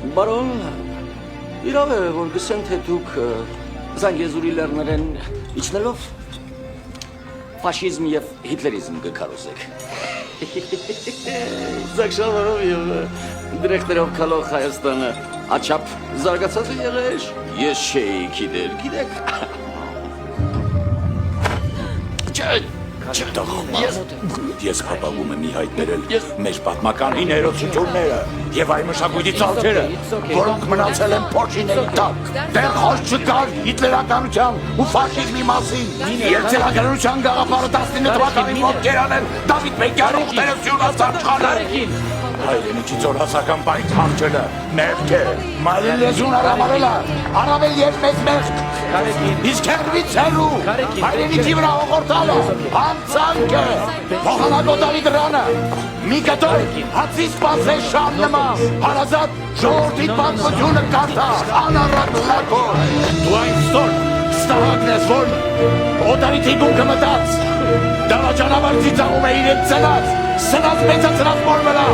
Բարոն, իրավ է, որ գսեն թե դուք Զանգեզուրի լեռներեն իջնելով ֆաշիզմ եւ հիտլերիզմ կքարոզեք։ Զակշավարով եւ դրեխտերով քալող Հայաստանը աչափ զարգացած է եղել, ես չէի գիտեր, գիտեք։ Ես հապաղում եմ մի հայտ բերել մեր պատմական հիներոցությունները և այն մշակույթի ծալթերը, որոնք մնացել են փոշիների տակ։ Դեռ խոսք չկար հիտլերականության ու ֆաշիզմի մասին։ Եվ ցեղասպանության գաղափարը 19 թվականին ոտքերան են Դավիթ Բեկյանի ուխտերությունը ծառչխանը։ Հայրենիքի ծորասական պայքանջելը, մեղք է, մայրեն լեզուն արամարելը, առավել և մեծ մեղք, իսկ հերվից հելու, հայրենիքի վրա հողորտալը, հանցանք է, փոխանակոտարի դրանը, մի կտոր հացի սպասես շան նման, հարազատ ժողորդիտ պատմությունը կարդա, անառակ լակոր, դու այն ստոր, ստահակն ես, որ օտարի թիկունքը մտած, դավաճանավար ծիծաղում է իրեն ծնած, սնած մեծացրած մոր վրա,